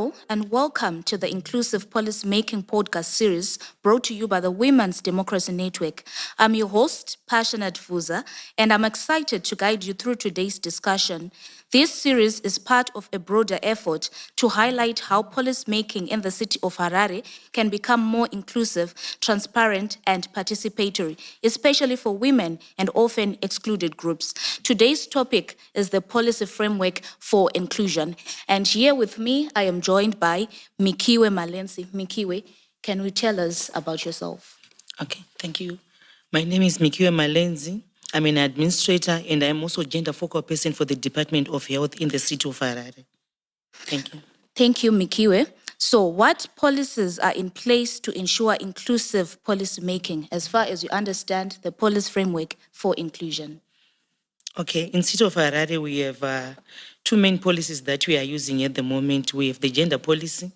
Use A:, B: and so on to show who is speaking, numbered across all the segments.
A: Hello, and welcome to the Inclusive Policy Making podcast series brought to you by the Women's Democracy Network. I'm your host, Passionate Fuza, and I'm excited to guide you through today's discussion. This series is part of a broader effort to highlight how policy making in the city of Harare can become more inclusive, transparent, and participatory, especially for women and often excluded groups. Today's topic is the policy framework for inclusion. And here with me, I am joined by Mikiwe Malenzi. Mikiwe, can you tell us about yourself?
B: Okay, thank you. My name is Mikiwe Malenzi. I'm an administrator and I'm also gender focal person for the Department of Health in the city of Harare. Thank you.
A: Thank you, Mikiwe. So what policies are in place to ensure inclusive policy making as far as you understand the policy framework for inclusion?
B: Okay, in city of Harare, we have two main policies that we are using at the moment. We have the gender policy,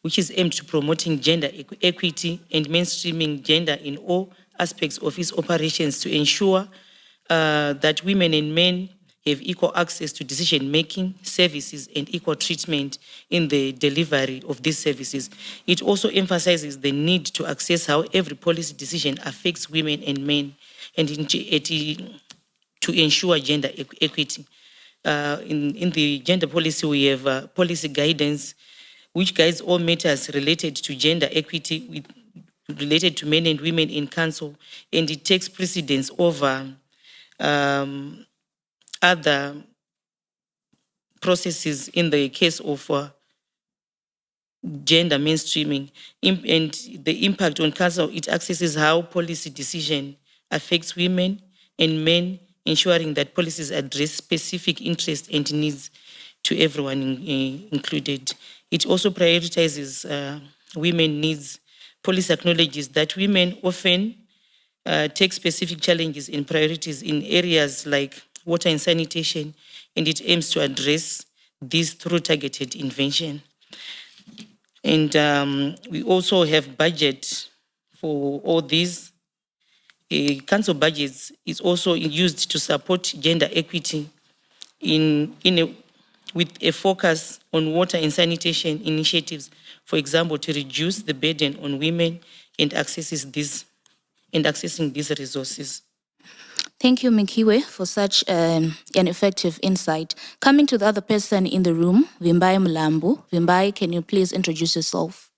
B: which is aimed to promoting gender equity and mainstreaming gender in all aspects of its operations to ensure that women and men have equal access to decision-making services and equal treatment in the delivery of these services. It also emphasizes the need to assess how every policy decision affects women and men and to ensure gender equity. In the gender policy, we have policy guidance, which guides all matters related to gender equity related to men and women in council, and it takes precedence over other processes in the case of gender mainstreaming. And the impact on council, it assesses how policy decision affects women and men, ensuring that policies address specific interests and needs to everyone included. It also prioritizes women needs. Policy acknowledges that women often take specific challenges and priorities in areas like water and sanitation, and it aims to address these through targeted intervention. And we also have budget for all these. Council budgets is also used to support gender equity with a focus on water and sanitation initiatives, for example, to reduce the burden on women and accessing these resources.
A: Thank you, Mikiwe, for such an effective insight. Coming to the other person in the room, Vimbai Mlambo. Vimbai, can you please introduce yourself?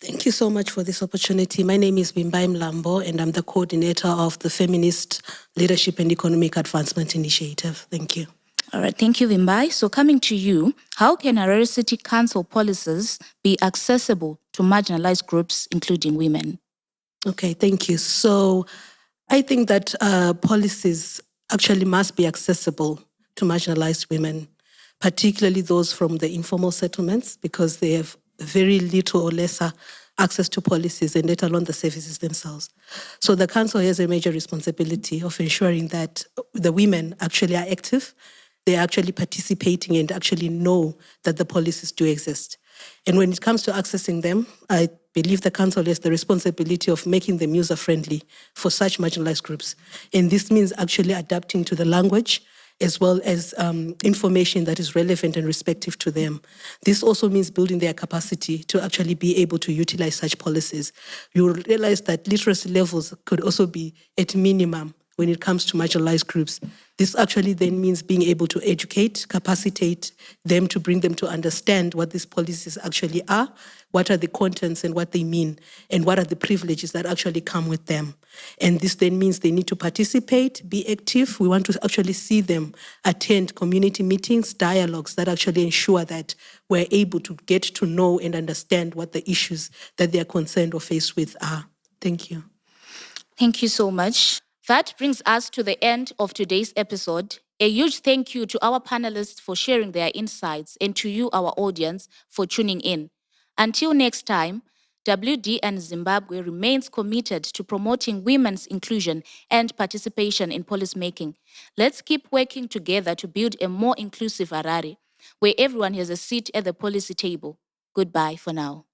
C: Thank you so much for this opportunity. My name is Vimbai Mlambo, and I'm the coordinator of the Feminist Leadership and Economic Advancement Initiative. Thank you.
A: All right, thank you, Vimbai. So coming to you, how can Harare City Council policies be accessible to marginalized groups, including women?
C: Okay, thank you. So I think that policies actually must be accessible to marginalized women, particularly those from the informal settlements, because they have very little or lesser access to policies and let alone the services themselves. So the council has a major responsibility of ensuring that the women actually are active, they're actually participating and actually know that the policies do exist. And when it comes to accessing them, I believe the council has the responsibility of making them user-friendly for such marginalized groups. And this means actually adapting to the language as well as information that is relevant and respective to them. This also means building their capacity to actually be able to utilize such policies. You will realize that literacy levels could also be at minimum when it comes to marginalized groups. This actually then means being able to educate, capacitate them to bring them to understand what these policies actually are, what are the contents and what they mean, and what are the privileges that actually come with them. And this then means they need to participate, be active. We want to actually see them attend community meetings, dialogues that actually ensure that we're able to get to know and understand what the issues that they are concerned or faced with are. Thank you.
A: Thank you so much. That brings us to the end of today's episode. A huge thank you to our panelists for sharing their insights and to you, our audience, for tuning in. Until next time, WDN Zimbabwe remains committed to promoting women's inclusion and participation in policymaking. Let's keep working together to build a more inclusive Harare, where everyone has a seat at the policy table. Goodbye for now.